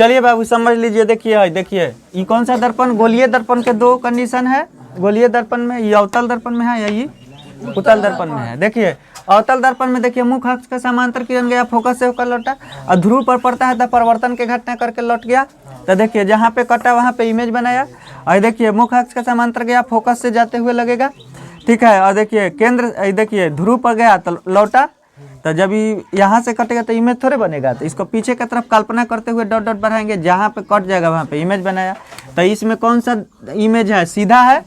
चलिए बाबू समझ लीजिए, देखिए देखिए ये कौन सा दर्पण, गोलीय दर्पण के दो कंडीशन है। गोलीय दर्पण में ये अवतल दर्पण में है या ये उत्तल दर्पण में है। देखिए अवतल दर्पण में देखिए मुख अक्ष का समांतर किरण गया, फोकस से होकर लौटा और ध्रुव पर पड़ता है तो परिवर्तन के घटना करके लौट गया। तो देखिए जहाँ पे कटा वहाँ पे इमेज बनाया, और देखिए मुख अक्ष का समांतर गया, फोकस से जाते हुए लगेगा, ठीक है। और देखिए केंद्र, देखिए ध्रुव पर गया तो लौटा, तो जब यहाँ से कटेगा तो इमेज थोड़े बनेगा। तो इसको पीछे की तरफ कल्पना करते हुए डॉट डॉट बढ़ाएंगे, जहाँ पे कट जाएगा वहाँ पे इमेज बनाया। तो इसमें कौन सा इमेज है, सीधा है,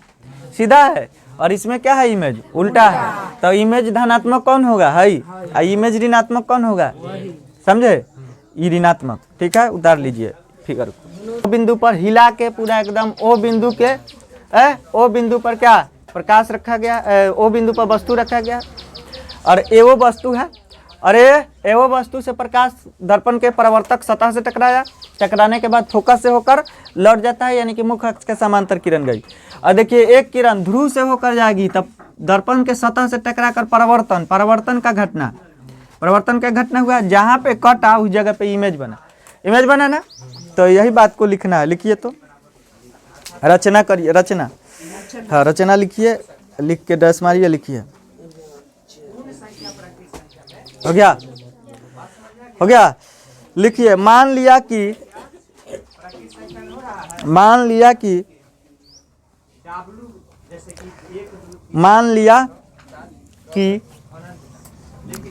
सीधा है, और इसमें क्या है, इमेज उल्टा है। तो इमेज धनात्मक कौन होगा, है, और इमेज ऋणात्मक कौन होगा, समझे, ये ऋणात्मक, ठीक है। उतार लीजिए फिगर को। बिंदु पर हिला के पूरा एकदम ओ बिंदु के ओ बिंदु पर क्या प्रकाश रखा गया, ओ बिंदु पर वस्तु रखा गया, और ए वो वस्तु है, और ए वो वस्तु से प्रकाश दर्पण के परावर्तक सतह से टकराया, टकराने के बाद फोकस से होकर लौट जाता है, यानी कि मुख अक्ष के समांतर किरण गई। और देखिए एक किरण ध्रुव से होकर जाएगी तब दर्पण के सतह से टकराकर परिवर्तन, परिवर्तन का घटना, परिवर्तन का घटना हुआ, जहाँ पे कटा उस जगह पे इमेज बना, इमेज बना ना। तो यही बात को लिखना है, लिखिए तो रचना करिए, रचना, हाँ रचना लिखिए, लिख के डैश मारिए, लिखिए। हो गया, हो गया, लिखिए। मान लिया कि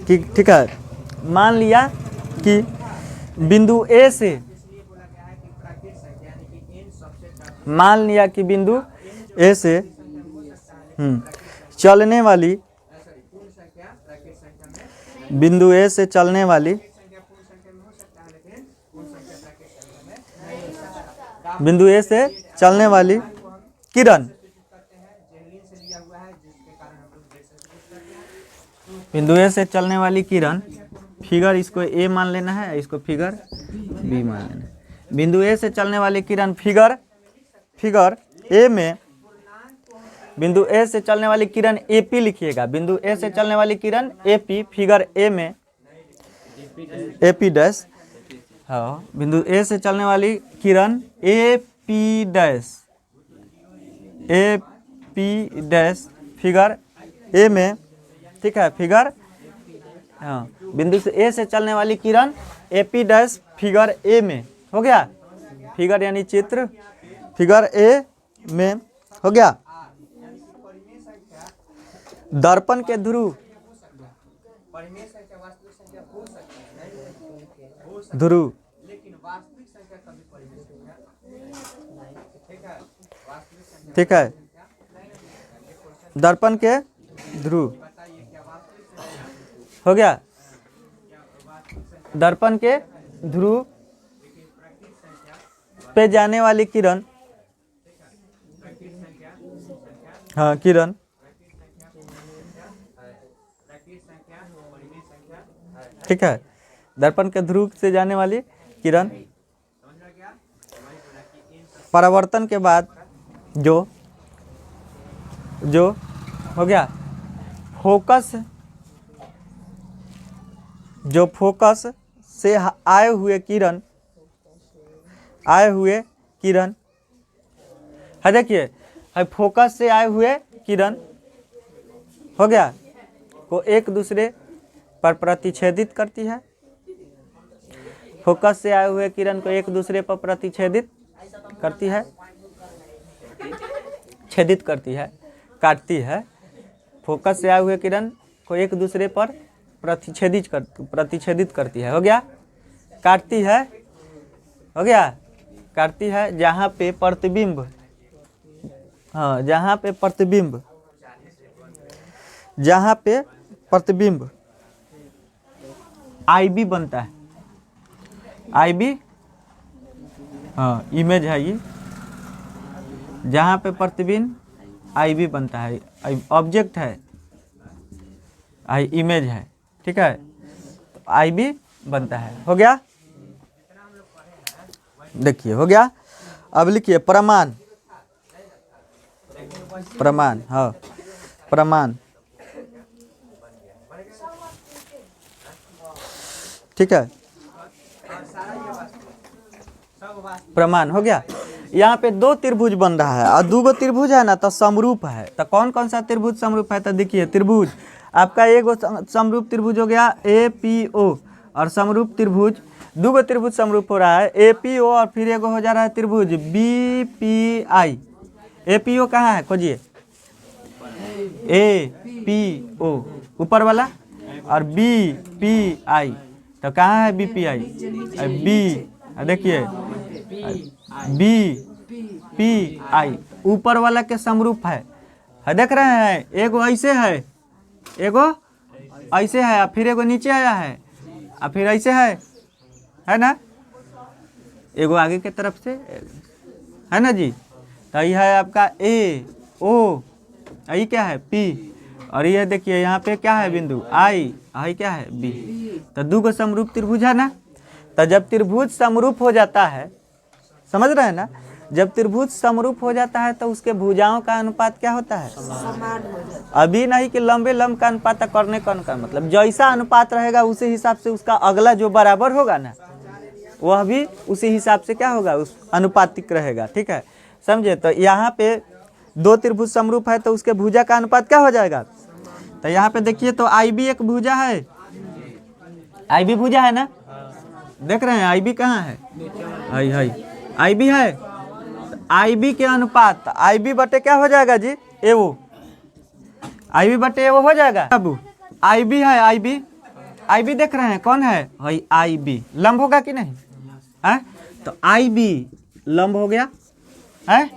ठीक है, मान लिया कि बिंदु ए से, मान लिया कि बिंदु ए से चलने वाली, बिंदु ए से चलने वाली, बिंदु ए से चलने वाली किरण, बिंदु ए से चलने वाली किरण, फिगर इसको ए मान लेना है, इसको फिगर बी मान लेना है। बिंदु ए से चलने वाली किरण फिगर ए में, बिंदु ए से चलने वाली किरण एपी लिखिएगा, बिंदु ए से चलने वाली किरण एपी, फिगर ए में एपी डैश, हाँ बिंदु ए से चलने वाली किरण एपी डैश फिगर ए में, ठीक है, फिगर, हाँ बिंदु से ए से चलने वाली किरण एपी डैश फिगर ए में, हो गया, फिगर यानी चित्र, फिगर ए में, हो गया। दर्पण के ध्रुव, ठीक है, दर्पण के ध्रुव, हो गया। दर्पण के ध्रुव पे जाने वाली किरण, हाँ किरण, ठीक है, दर्पण के ध्रुव से जाने वाली किरण परावर्तन के बाद जो हो गया फोकस, जो फोकस से आए हुए किरण है, देखिए है फोकस से आए हुए किरण, हो गया, को एक दूसरे पर प्रतिच्छेदित करती है, फोकस से आए हुए किरण को एक दूसरे पर प्रतिच्छेदित करती है, छेदित करती है, काटती है। फोकस से आए हुए किरण को एक दूसरे पर प्रतिच्छेदित करती है, हो गया, काटती है, हो गया, काटती है, जहाँ पे प्रतिबिंब, हाँ जहाँ पे प्रतिबिंब, जहाँ पे प्रतिबिंब आईबी बनता है, आईबी, हाँ इमेज है ये, जहाँ पे प्रतिबिंब आईबी बनता है, ऑब्जेक्ट है, आई इमेज है, ठीक है, तो आईबी बनता है, हो गया। देखिए हो गया। अब लिखिए प्रमाण, प्रमाण, हाँ प्रमाण, ठीक है। प्रमाण हो गया। यहाँ पे दो त्रिभुज बन रहा है और दो त्रिभुज है ना, तो समरूप है। तो कौन कौन सा त्रिभुज समरूप है? तो देखिए त्रिभुज आपका एक समरूप त्रिभुज हो गया APO, और समरूप त्रिभुज दो त्रिभुज समरूप हो रहा है APO, और फिर एगो हो जा रहा है त्रिभुज BPI। APO कहाँ है खोजिए, APO ऊपर वाला, और BPI तो कहाँ है BPI? B देखिए BPI ऊपर वाला के समरूप है, देख रहे हैं? एगो ऐसे है, एगो ऐसे है, और फिर एगो नीचे आया है, और फिर ऐसे है ना, एगो आगे के तरफ से है ना जी। तो ये है आपका AO, ये क्या है P, और ये देखिए यहाँ पे क्या है बिंदु I क्या है B। तो दो समरूप त्रिभुज है ना। तो जब त्रिभुज समरूप हो जाता है, समझ रहे हैं ना, जब त्रिभुज समरूप हो जाता है तो उसके भुजाओं का अनुपात क्या होता है? अभी नहीं कि लंबे लंब का अनुपात करने का मतलब जैसा अनुपात रहेगा उसी हिसाब से उसका अगला जो बराबर होगा ना, वह भी उसी हिसाब से क्या होगा, उस अनुपातिक रहेगा। ठीक है, समझे? तो यहाँ पे दो त्रिभुज समरूप है तो उसके भुजा का अनुपात क्या हो जाएगा? तो यहाँ पे देखिए, तो IB एक भुजा है, IB भुजा है ना, देख रहे हैं IB कहाँ है? IB है। IB के अनुपात IB बटे क्या हो जाएगा जी? AO, IB बटे AO हो जाएगा। अब IB है, IB देख रहे हैं कौन है? IB लंब होगा कि नहीं है? तो IB लंब हो गया है,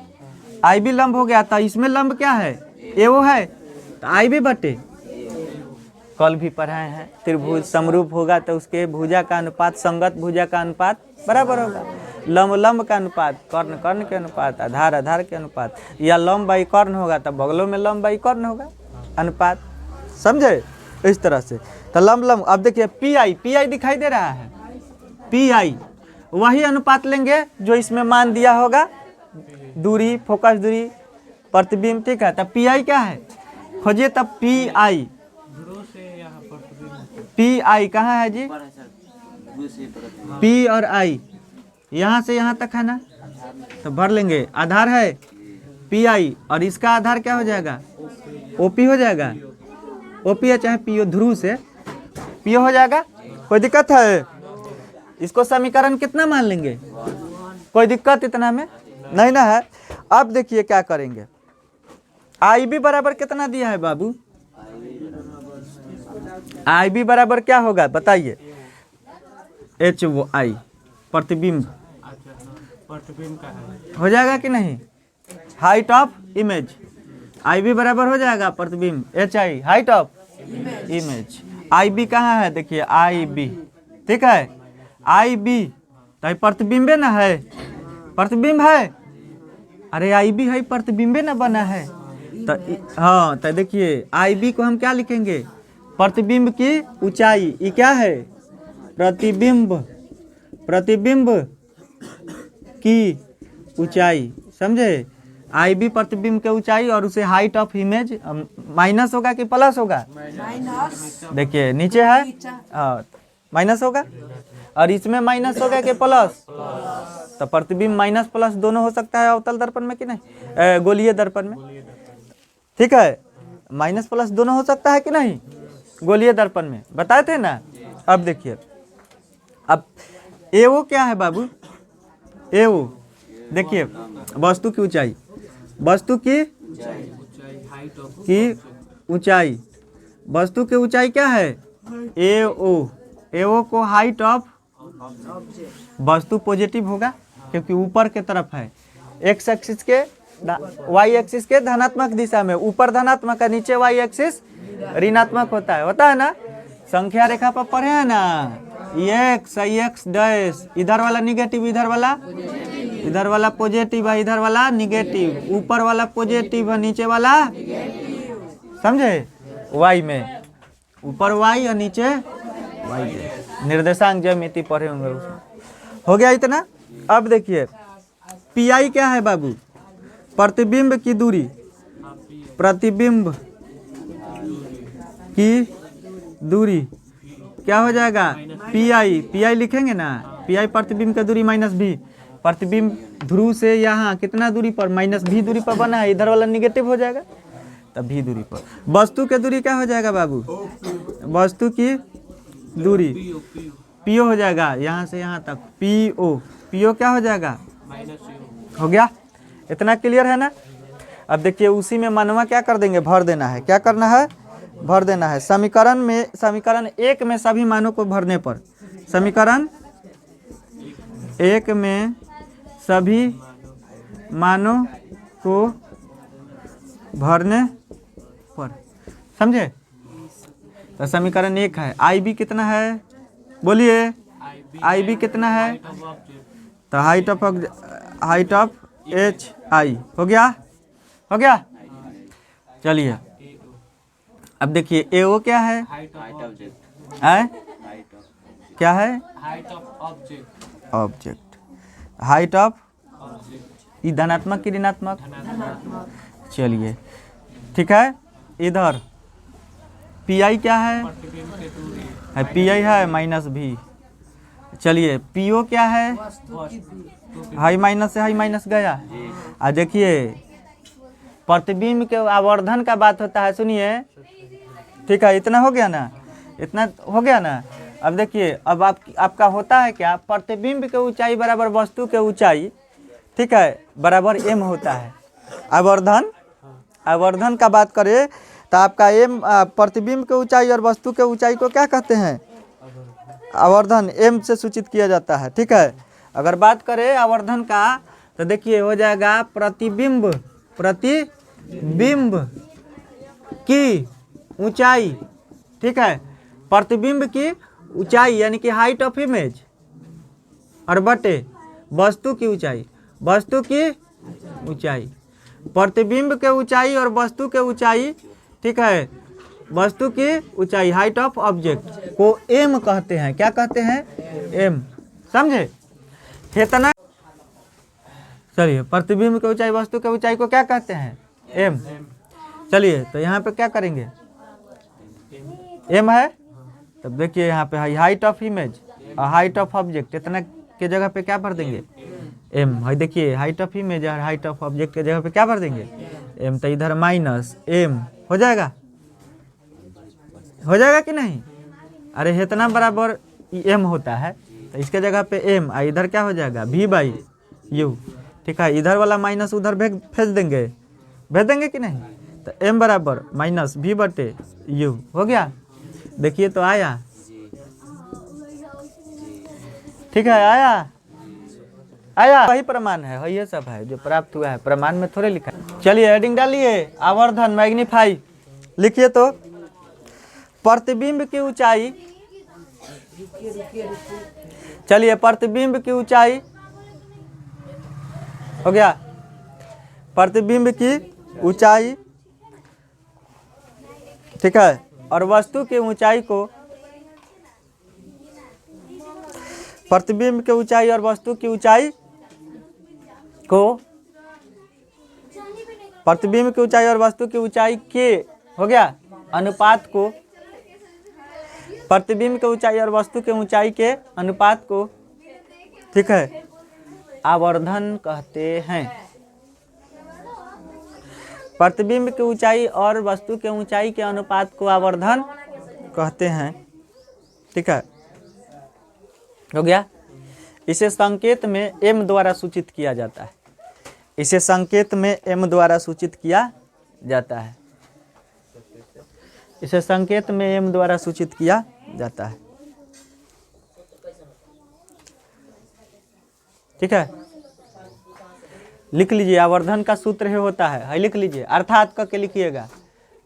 IB लंब हो गया। तो इसमें लंब क्या है? AO है। तो IB बटे, कल भी पढ़ाए हैं, त्रिभुज समरूप होगा तो उसके भुजा का अनुपात, संगत भुजा का अनुपात बराबर होगा। लंब लंब का अनुपात, कर्ण कर्ण के अनुपात, आधार आधार के अनुपात, या लंब बाई कर्ण होगा तो बगलों में लंब बाई कर्ण होगा अनुपात। समझे? इस तरह से तो लंब लंब। अब देखिए PI दिखाई दे रहा है, PI वही अनुपात लेंगे जो इसमें मान दिया होगा, दूरी, फोकस दूरी, प्रतिबिंब। ठीक है, तब PI क्या है खोजिए? तब PI कहाँ है जी? P और I यहाँ से यहाँ तक है ना, तो भर लेंगे। आधार है PI, और इसका आधार क्या हो जाएगा? OP हो जाएगा। OP है चाहे PO, ध्रुव से PO हो जाएगा। कोई दिक्कत है? इसको समीकरण कितना मान लेंगे? कोई दिक्कत इतना में नहीं ना है। अब देखिए क्या करेंगे, IB बराबर कितना दिया है बाबू? IB बराबर क्या होगा बताइए? HI प्रतिबिंब का हो जाएगा कि नहीं? Height of image. IB बराबर हो जाएगा प्रतिबिंब HI height of image. IB कहाँ है? देखिए IB, ठीक है, IB तो प्रतिबिंबे ना है, प्रतिबिंब है। अरे IB है, प्रतिबिंबे ना बना है। तो हाँ, तो देखिए IB को हम क्या लिखेंगे? प्रतिबिंब की ऊंचाई। ये क्या है? प्रतिबिंब की ऊंचाई। समझे? IB प्रतिबिंब के ऊंचाई, और उसे हाइट ऑफ इमेज माइनस होगा कि प्लस होगा? देखिए नीचे है, हाँ माइनस होगा, और इसमें माइनस होगा कि प्लस? तो प्रतिबिंब माइनस प्लस दोनों हो सकता है अवतल दर्पण में कि नहीं, गोलीय दर्पण में। ठीक है, माइनस प्लस दोनों हो सकता है कि नहीं गोलीय दर्पण में, बताए थे ना। अब देखिए, अब AO क्या है बाबू? AO देखिए वस्तु की ऊंचाई, वस्तु की ऊंचाई, वस्तु की ऊंचाई क्या है? AO को हाइट ऑफ वस्तु पॉजिटिव होगा क्योंकि ऊपर के तरफ है, एक्स एक्सिस के वाई एक्सिस के धनात्मक दिशा में, ऊपर धनात्मक है, नीचे वाई एक्सिस ऋणात्मक होता है ना। संख्या रेखा पर पढ़े हैं ना, x डैश, इधर वाला निगेटिव, इधर वाला पॉजिटिव है, इधर वाला निगेटिव, ऊपर वाला पॉजिटिव है, नीचे वाला, समझे? वाई में ऊपर वाई और नीचे वाई। निर्देशांक ज्यामिति पढ़े होंगे उसमें। हो गया इतना। अब देखिए PI क्या है बाबू? प्रतिबिंब की दूरी, प्रतिबिंब की दूरी क्या हो जाएगा? PI लिखेंगे ना, PI प्रतिबिंब की दूरी माइनस भी, प्रतिबिंब ध्रुव से यहाँ कितना दूरी पर, -v दूरी पर बना है, इधर वाला निगेटिव हो जाएगा, तब v दूरी पर। वस्तु की दूरी क्या हो जाएगा बाबू, वस्तु की दूरी PO हो जाएगा, यहाँ से यहाँ तक PO क्या हो जाएगा, हो गया। इतना क्लियर है ना। अब देखिए उसी में मनवा क्या कर देंगे, भर देना है। क्या करना है, भर देना है। समीकरण 1 में सभी मानों को भरने पर, समीकरण 1 में सभी मानों को भरने पर, समझे। तो समीकरण 1 है, IB कितना है, बोलिए IB कितना है, तो हाइट ऑफ HI हो गया, हो गया। चलिए अब देखिए AO क्या है, क्या है, ऑब्जेक्ट, हाइट ऑफ, ये धनात्मक की ऋणात्मक, चलिए ठीक है। इधर PI क्या है, PI है -v। चलिए PO क्या है, हाई माइनस से हाई माइनस गया। आ देखिए प्रतिबिंब के आवर्धन का बात होता है, सुनिए ठीक है। इतना हो गया ना, इतना हो गया ना। अब देखिए अब आपका होता है क्या, प्रतिबिंब के ऊंचाई बराबर वस्तु के ऊंचाई, ठीक है, बराबर m होता है। आवर्धन का बात करें तो आपका m, प्रतिबिंब के ऊंचाई और वस्तु के ऊंचाई को क्या कहते हैं, आवर्धन m से सूचित किया जाता है, ठीक है। अगर बात करें आवर्धन का तो देखिए हो जाएगा प्रतिबिंब की ऊंचाई, ठीक है, प्रतिबिंब की ऊंचाई यानी कि हाइट ऑफ इमेज, और बटे वस्तु की ऊंचाई, वस्तु की ऊंचाई, प्रतिबिंब के ऊंचाई और वस्तु के ऊंचाई, ठीक है, वस्तु की ऊंचाई हाइट ऑफ ऑब्जेक्ट को m कहते हैं। क्या कहते हैं, m, समझे। इतना चलिए प्रतिबिंब की ऊंचाई वस्तु के ऊंचाई को क्या कहते हैं, m। चलिए तो यहाँ पे क्या करेंगे, m है, तब देखिए यहाँ पे हाइट ऑफ इमेज और हाइट ऑफ ऑब्जेक्ट, इतना के जगह पे क्या भर देंगे, m है। देखिए हाइट ऑफ इमेज और हाइट ऑफ ऑब्जेक्ट के जगह पे क्या भर देंगे, m, तो इधर -m हो जाएगा, हो जाएगा कि नहीं। अरे इतना बराबर m होता है तो इसके जगह पे m, इधर क्या हो जाएगा v/u, ठीक है। इधर वाला माइनस उधर भेज देंगे कि नहीं, तो m बराबर -v/u हो गया। देखिए तो आया, ठीक है, आया वही प्रमाण है, ये सब है जो प्राप्त हुआ है, प्रमाण में थोड़े लिखा है। चलिए हेडिंग डालिए, आवर्धन मैग्नीफाई लिखिए। तो प्रतिबिंब की ऊंचाई, चलिए प्रतिबिंब की ऊंचाई हो गया, प्रतिबिंब की ऊंचाई, ठीक है, और वस्तु की ऊंचाई को, प्रतिबिंब की ऊंचाई और वस्तु की ऊंचाई को, प्रतिबिंब की ऊंचाई और वस्तु की ऊंचाई के, हो गया, अनुपात को, प्रतिबिंब की ऊंचाई और वस्तु के ऊंचाई के अनुपात को, ठीक है, आवर्धन कहते हैं। प्रतिबिंब की ऊंचाई और वस्तु के ऊंचाई के अनुपात को आवर्धन कहते हैं, ठीक है, हो गया। इसे संकेत में m द्वारा सूचित किया जाता है, इसे संकेत में m द्वारा सूचित किया जाता है, इसे संकेत में m द्वारा सूचित किया जाता है, ठीक है। लिख लीजिए, आवर्धन का सूत्र ही होता है, लिख लीजिए, अर्थात करके लिखिएगा,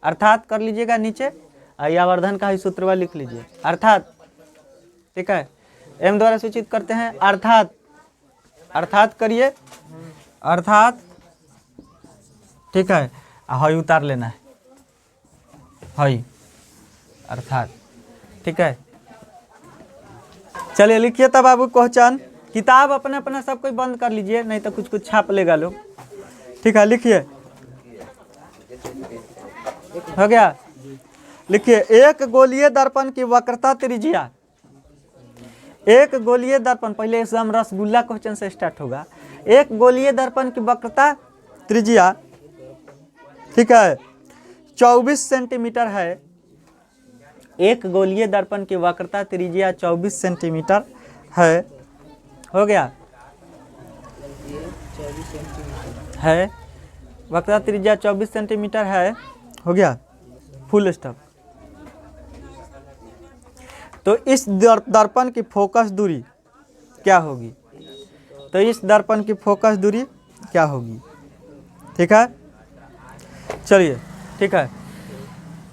अर्थात कर लीजिएगा नीचे, आवर्धन का ही सूत्र वाला लिख लीजिए, अर्थात, ठीक है, m द्वारा सूचित करते हैं, अर्थात, अर्थात करिए, अर्थात, ठीक है, हई उतार लेना है, हई, अर्थात, ठीक है। चलिए लिखिए तब बाबू क्वेश्चन, किताब अपना अपना सब कोई बंद कर लीजिए, नहीं तो कुछ कुछ छाप लेगा लोग, ठीक है। लिखिए, हो गया, लिखिए, एक गोलीय दर्पण की वक्रता त्रिज्या, एक गोलीय दर्पण, पहले एकदम रसगुल्ला क्वेश्चन से स्टार्ट होगा। एक गोलीय दर्पण की वक्रता त्रिज्या, ठीक है, 24 सेंटीमीटर है। एक गोलीय दर्पण की वक्रता त्रिज्या 24 सेंटीमीटर है। हो गया है, वक्रता त्रिज्या 24 सेंटीमीटर है। हो गया, फुल स्टॉप। तो इस दर्पण की फोकस दूरी क्या होगी? तो इस दर्पण की फोकस दूरी क्या होगी? ठीक है, चलिए, ठीक है।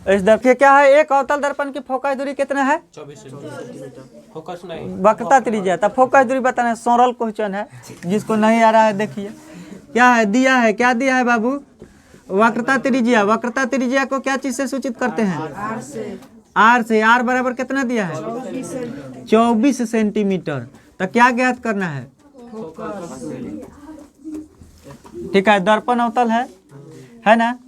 इस दर्पण क्या है, एक अवतल दर्पण की फोकस दूरी कितना है? 24 सेंटीमीटर। फोकस नहीं, वक्रता त्रिज्या, तब फोकस दूरी बताना है। सरल क्वेश्चन है, जिसको नहीं आ रहा है देखिए क्या है, दिया है, क्या दिया है बाबू? वक्रता त्रिज्या। वक्रता त्रिज्या को क्या चीज से सूचित करते हैं? आर से। आर बराबर कितना दिया है? 24 सेंटीमीटर। तो क्या ज्ञात करना है? ठीक है, दर्पण अवतल है ना?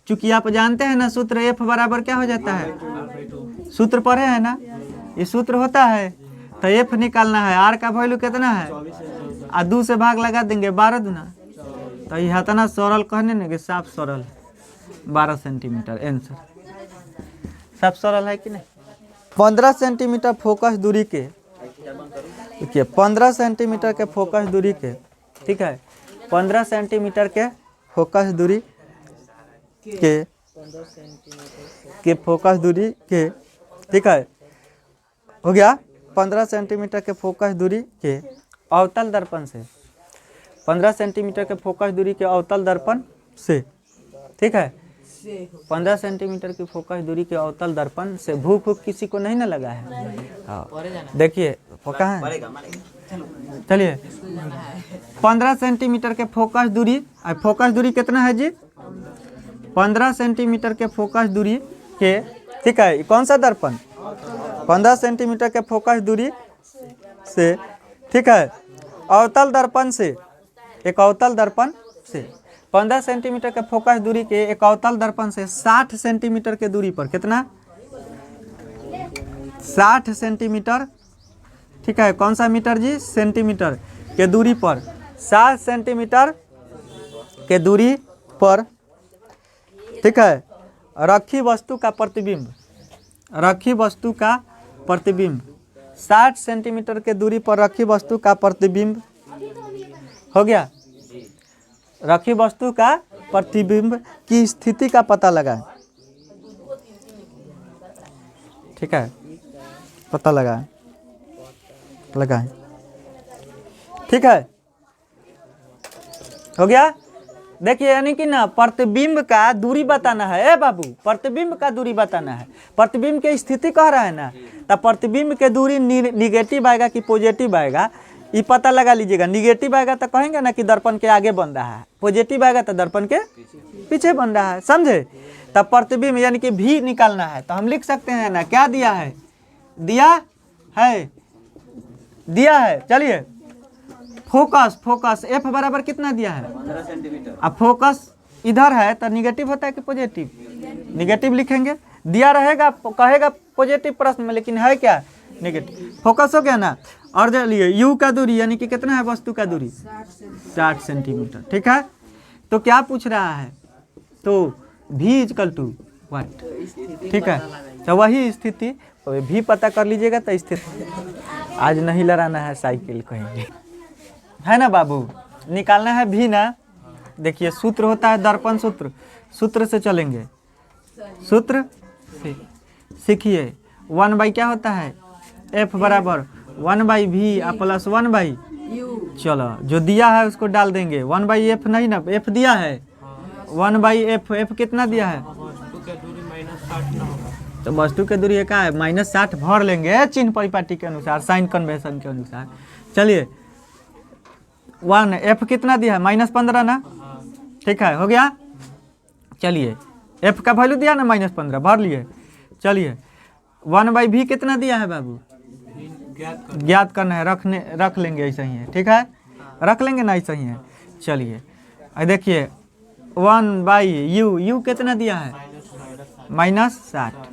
चूंकि आप जानते हैं ना सूत्र एफ बराबर क्या हो जाता है, सूत्र पढ़े है ना, ये सूत्र होता है। तो एफ निकालना है, आर का वैल्यू कितना है, आ 2 से भाग लगा देंगे, 12 दूना। तो यह इतना सरल कहने ना कि साफ सरल 12 सेंटीमीटर आंसर। साफ सरल है कि नहीं? 15 सेंटीमीटर फोकस दूरी के, देखिए 15 सेंटीमीटर के फोकस दूरी के, ठीक है, 15 सेंटीमीटर के फोकस दूरी के फोकस दूरी के, ठीक है, हो गया 15 सेंटीमीटर के फोकस दूरी के अवतल दर्पण से, 15 सेंटीमीटर के फोकस दूरी के अवतल दर्पण से, ठीक है, 15 सेंटीमीटर की फोकस दूरी के अवतल दर्पण से। भूख किसी को नहीं ना लगा है? हाँ, देखिए कहाँ है, चलिए 15 सेंटीमीटर के फोकस दूरी, फोकस दूरी कितना है जी? 15 सेंटीमीटर के फोकस दूरी के, ठीक है, कौन सा दर्पण? 15 सेंटीमीटर के फोकस दूरी से, ठीक है, अवतल दर्पण से, एक अवतल दर्पण से 15 सेंटीमीटर के फोकस दूरी के एक अवतल दर्पण से 60 सेंटीमीटर के दूरी पर, कितना? 60 सेंटीमीटर, ठीक है, कौन सा मीटर जी? सेंटीमीटर के दूरी पर, 60 सेंटीमीटर के दूरी पर, ठीक है, रखी वस्तु का प्रतिबिंब, रखी वस्तु का प्रतिबिंब, 60 सेंटीमीटर के दूरी पर रखी वस्तु का प्रतिबिंब, हो गया, रखी वस्तु का प्रतिबिंब की स्थिति का पता लगाएं, ठीक है, पता लगाएं, ठीक है, हो गया। देखिए यानी कि ना प्रतिबिंब का दूरी बताना है। ए बाबू, प्रतिबिंब का दूरी बताना है, प्रतिबिंब की स्थिति कह रहा है ना, तब प्रतिबिंब के दूरी निगेटिव आएगा कि पॉजिटिव आएगा, ये पता लगा लीजिएगा। निगेटिव आएगा तो कहेंगे ना कि दर्पण के आगे बन रहा है, पॉजिटिव आएगा तो दर्पण के पीछे बन रहा है, समझे? तब प्रतिबिंब यानी कि भी निकालना है, तो हम लिख सकते हैं ना, क्या दिया है? दिया है, चलिए फोकस, फोकस एफ बराबर कितना दिया है? 15 सेंटीमीटर। अब फोकस इधर है तो निगेटिव होता है कि पॉजिटिव? निगेटिव लिखेंगे, दिया रहेगा, कहेगा पॉजिटिव प्रश्न में, लेकिन है क्या? नेगेटिव। फोकस हो गया ना। और चलिए यू का दूरी यानी कि कितना है वस्तु का दूरी? 60 सेंटीमीटर, ठीक है। तो क्या पूछ रहा है? तो भी इजकल टू व्हाट, ठीक है। तो वही स्थिति भी पता कर लीजिएगा। तो स्थिति आज नहीं लड़ाना है साइकिल कहीं, है ना बाबू, निकालना है भी ना। देखिए सूत्र होता है दर्पण सूत्र, सूत्र से चलेंगे। सूत्र सीखिए, 1/, क्या होता है? F बराबर 1/v प्लस 1/u। चलो जो दिया है उसको डाल देंगे। 1/f नहीं ना, f दिया है 1/f। f कितना दिया है? तो वस्तु के दूरी क्या है? -60 भर लेंगे चिन्ह परिपाटी के अनुसार, साइन कन्वेंशन के अनुसार। चलिए 1 f कितना दिया है? -15 ना, ठीक है, हो गया। चलिए f का वैल्यू दिया ना -15, भर लिए। चलिए 1/v कितना दिया है बाबू? ज्ञात करना है, रख लेंगे ऐसा ही है, ठीक है, रख लेंगे ना, ऐसा ही है। चलिए देखिए 1/u, u कितना दिया है? -60।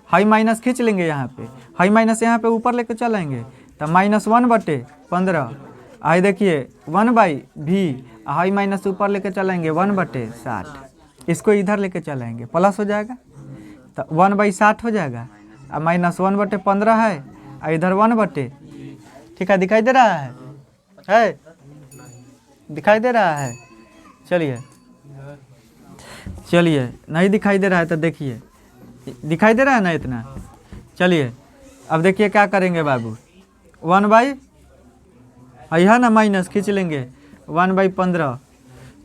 हाई माइनस खींच लेंगे यहाँ पे, हाई माइनस यहाँ पे ऊपर लेके चलेंगे तो -1/15। आई देखिए 1/v, हाई माइनस ऊपर लेके चलेंगे 1/60, इसको इधर लेके चलेंगे प्लस हो जाएगा तो 1/60 हो जाएगा, और -1/15 है, और इधर 1/, ठीक है, दिखाई दे रहा है दिखाई दे रहा है। चलिए नहीं दिखाई दे रहा है तो देखिए, दिखाई दे रहा है ना इतना। चलिए अब देखिए क्या करेंगे बाबू, 1/, है ना माइनस खींच लेंगे 1/15,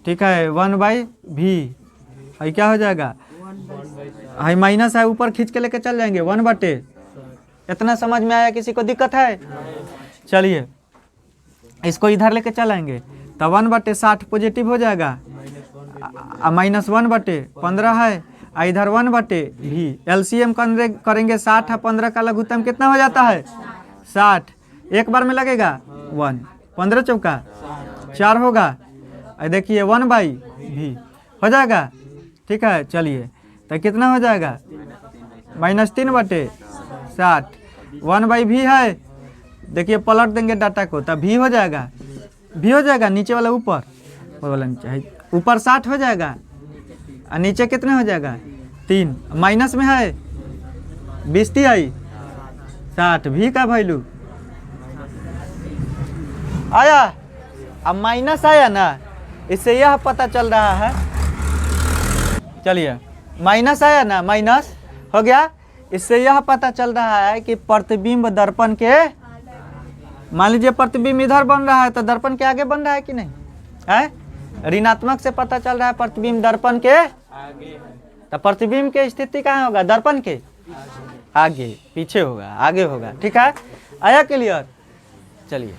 ठीक है, 1/v, है क्या हो जाएगा, है माइनस है ऊपर खींच के लेके चल जाएंगे 1/, इतना समझ में आया, किसी को दिक्कत है? चलिए इसको इधर लेके चलाएंगे तो 1/60 पॉजिटिव हो जाएगा, -1/15 है, इधर 1/v, एलसीएम करेंगे 60 है 15 का लघुत्तम कितना हो जाता है 60, एक बार में लगेगा 1, 15 चौका 4 होगा, देखिए 1/v हो जाएगा, ठीक है। चलिए तो कितना हो जाएगा -3/60, 1/v है, देखिए पलट देंगे डाटा को तो v हो जाएगा, नीचे वाला ऊपर, ऊपर 60 हो जाएगा और नीचे कितने हो जाएगा 3, माइनस में है 20 आई 60, v का वैल्यू आया, अब माइनस आया ना, इससे यह पता चल रहा है, चलिए माइनस आया ना, माइनस हो गया, इससे यह पता चल रहा है कि प्रतिबिंब दर्पण के, मान लीजिए प्रतिबिंब इधर बन रहा है तो दर्पण के आगे बन रहा है कि नहीं है, ऋणात्मक से पता चल रहा है प्रतिबिंब दर्पण के आगे, तो प्रतिबिंब की स्थिति कहाँ होगा, दर्पण के आगे, पीछे होगा, आगे होगा, ठीक है, आया क्लियर। चलिए